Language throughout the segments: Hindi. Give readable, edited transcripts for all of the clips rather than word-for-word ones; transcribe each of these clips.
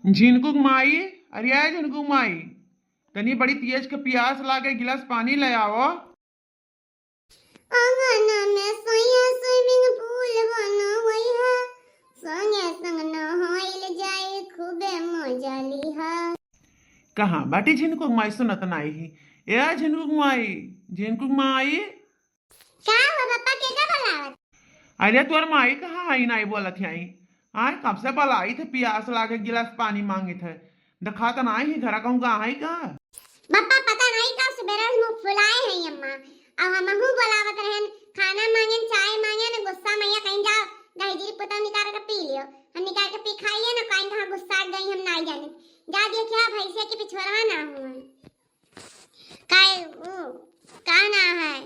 झिनकुक माई। अरे यार झिनकुक माई, तनी बड़ी तेज के प्यास लागे, गिलास पानी ले आओ। आंगन में सोया स्विमिंग पूल बनवई है, संगे संग नहाइल जाए खूबे मजा लिहा। कहाँ बाटी झिनकुक माई, सुनत नाई ही। ए झिनकुक माई, झिनकुक माई। क्या हुआ पापा, केका बुलावत? अरे तोर माई कहाँ आई, नहीं बोलत आई। आय कब से बलाई थे, प्यास लागे गिलास पानी मांगे थे। दिखा तो नहीं ही, घर कहूँ कहाँ आई का। पापा पता नहीं का सुबेरे मुंह फुलाए हैं अम्मा। अब हमहू बुलावत रहन, खाना मांगन चाय मांगन, गुस्सा मैया कहीं जाओ दहीजी पुता निकाल के पी लियो। हम निकाल के पी खाइए ना, कहीं कहाँ गुस्सा गई हम नहीं जाने। जा देखिए भैंसे के पिछवाड़ा ना हुआ काय का ना है।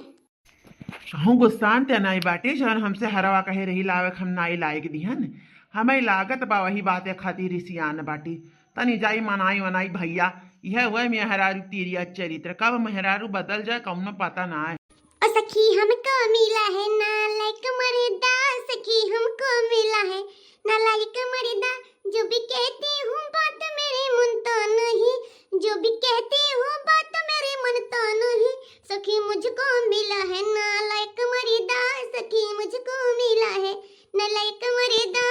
कहूँ गुस्सान ते नाई बाटी, जौन हमसे हरवा कहे रही लावे हम नाई लायक दिहन। हमें लागत बा वही बातें खातिर रिसियान बाटी। तनी जाई मनाई वनाई भैया, यह वह मेहरारू तीरिया चरित्र, कब मेहरारू बदल जाए कौनो पता ना है। और सखी हमको मिला है नालायक मर्दा, सखी हमको मिला है नालायक मर्दा, जो भी कहती हूँ बात मेरे मन तो नहीं, जो भी कहती हूँ बात मेरे मन तो नहीं, सखी मुझको मिला है नालायक मर्दा, सखी मुझको मिला है नालायक मर्दा।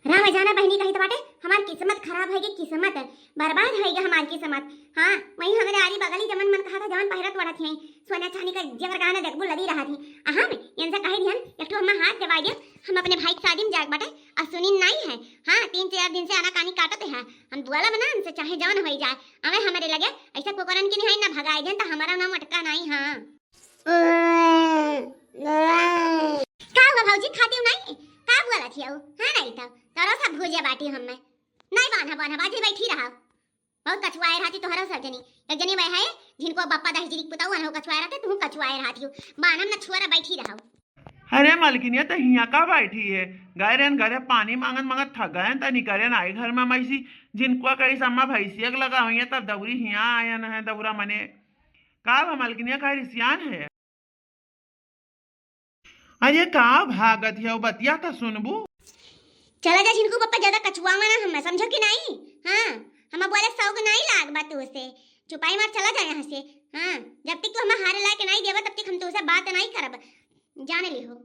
राम जाना बहनी कही तो बाटे हमारी किस्मत खराब है, किस्मत बर्बाद है हमारी किस्मत। हाँ वही हमारे आरी बगली जमन मन कहा था, जमन पहिरत वाला थी सोना चांदी का जेवर गहना देखबो लदी रहा थी। हम इनसे कहे दिहन एक तो हम हाथ दबा दिया, हम अपने भाई की शादी में जाग बाटे और सुनी नहीं है। हाँ 3-4 दिन से आना कानी काटते हैं, हम दुआला बना हमसे चाहे जवन हो जाए, हमें हमारे लगे ऐसा कोकरन की नहीं ना भगाए जन तो हमारा नाम अटका नहीं। हाँ का हुआ भौजी, खाती नहीं का बोला थी? हाँ नहीं तो तोरा सब भूजे बाटी हमें नहीं बांधा बांधा बाजी बैठी रहा, बहुत कछुआए रहती तोहरा सब जनी। एक जनी वह है जिनको बप्पा दही जिरी पुताऊ हो कछुआए रहते, तू कछुआए रहती हो बानम ना छुआरा बैठी रहा। अरे मलकिनिया तो हिया का बैठी है, गए रेन घरे पानी मांगन मांगत थक गए तो निकले आई घर में मैसी, जिनको कई सम्मा भैंसियक लगा हुई है तब दौरी हिया आयन है दौरा मने का मलकिनिया का रिसियान है। अरे का भागत है बतिया तो सुनबू। चला जा जिनको पप्पा ज्यादा कछुआवा ना हमें, समझो कि नहीं। हाँ हम बोले सौग नहीं लाग बात से, चुपाई मार चला जा यहाँ से। हाँ जब तक तू हमें हारे ला के नहीं देवा तब तक हम तुझसे बात नहीं करब, जाने ली हो।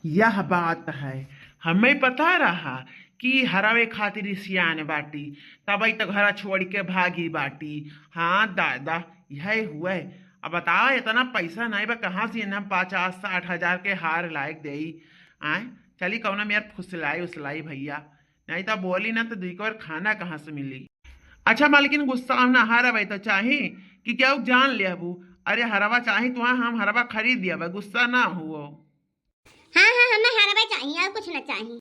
यह बात है, हमें पता रहा कि हरावे खातिर सियान बाटी, तब तो घर छोड़ के भागी बाटी। हाँ दादा यह हुआ। अब बताओ इतना पैसा नहीं बा, कहाँ से इन्हें 50-60 हजार के हार लायक दे आए। चली कौना मेरे फुसलाई उसलाई भैया, नहीं तो बोली ना तो दुई बार खाना कहाँ से मिली। अच्छा मालकिन गुस्सा ना हारा भाई तो चाही कि क्या जान ले अबू। अरे हरवा चाही तो हम हरवा खरीद दिया भाई, गुस्सा ना हुआ। हाँ हाँ हमें हरवा चाहिए और कुछ ना चाहिए।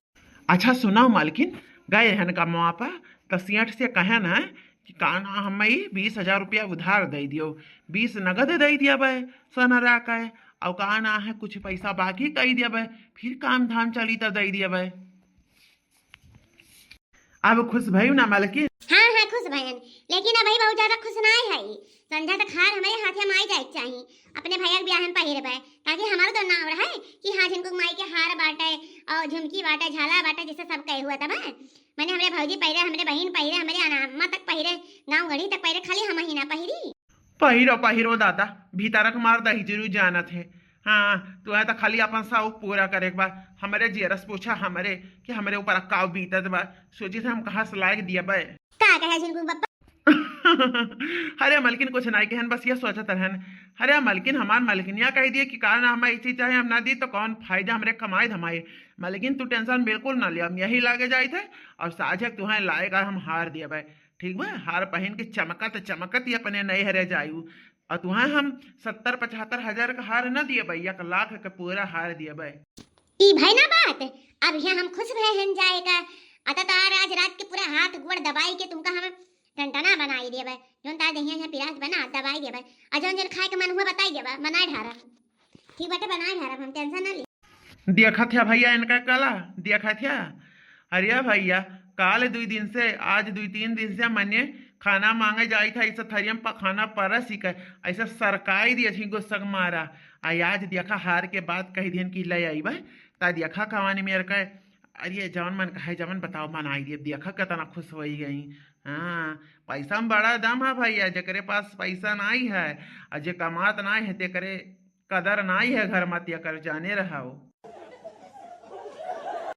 अच्छा सुना मालकिन, गए हन का मुआपा तो सियठ से कहे ना कि काना हमें 20,000 रुपया उधार दे दियो, 20 नगद दे दिया भाई सोनरा का, और कहना है कुछ पैसा बाकी कही दिया भाई, फिर काम धाम चली तो दे दिया भाई। अब खुश भई ना मालकिन। हाँ हाँ खुश भयन, लेकिन अभी बहुत ज्यादा खुश नहीं है। संध्या तक हार हमारे हाथे में आई जाए चाहिए, अपने भैया के ब्याह में पहिरे पाए, ताकि हमारा तो नाम रहा है कि हाँ जिनको माई के हार बाटे और झुमकी बाटे झाला बाटे जैसे सब कहे हुआ था। मैंने हमारे भौजी पहिरे, हमारे बहन पहिरे, हमारे अनामा तक पहिरे, गाँव गढ़ी तक पहिरे, खाली हम ही ना पहिरी। पहिरो पहिरो दादा, भीतरक मार दही जरूर जाना थे। हाँ तो है तो खाली अपन शौक पूरा करे एक बार, हमारे जेरस पूछा हमारे कि हमारे ऊपर काव बीतत बा, सोची थे हम कहाँ से लायक दिया बे। का कहे जिनको बप्पा? अरे मलकिन कुछ नहीं कहन, बस ये सोचत रहन। अरे मलकिन हमार मलकिनिया कह दिए कि कारण हम ऐसी चाहे हम ना दी तो कौन फायदा हमरे कमाए धमाए। मलकिन तू टेंशन बिल्कुल ना लिया, हम यही लागे जाए थे और साझक तुम्हें लाएगा हम हार दिया भाई। ठीक बा, हार पहन के चमकत चमकत ही अपने नहीं हरे जायू, और तुम्हें हम 70-75 हजार का हार न दिए भाई, 1 लाख का पूरा हार दिया भाई। ई भाई ना बात, अब यहाँ हम खुश रहे हैं जाएगा अतः तार आज रात के पूरा हाथ गोड़ दबाई के तुमका हम टंटना बनाई दिए भाई, जोन तार दहिया यहाँ पिराज बना दबाई दिए भाई, अजन जन खाए के मन हुआ बताई दिए भाई, बनाए ढारा ठीक बाटे, बनाए ढारा हम टेंशन ना ले। देखा था भैया इनका कला, देखा था। अरे भैया काल 2 दिन से आज 2-3 दिन से मने खाना मांगे जाई था, ऐसा थरियम पखाना परस ही कर ऐसा सरकाई दिया थी गुस्सा मारा। आज देखा हार के बाद कही दिन की ले आई भाई, ता देखा कवानी मेरे का अरे जवन मन कहे जवन बताओ मन आई रे देखा कितना खुश हो गई। हाँ, पैसा में बड़ा दम है भैया, जकरे पास पैसा नहीं है और जे कमात नहीं है तेकरे कदर नहीं है घर मत कर जाने रहो।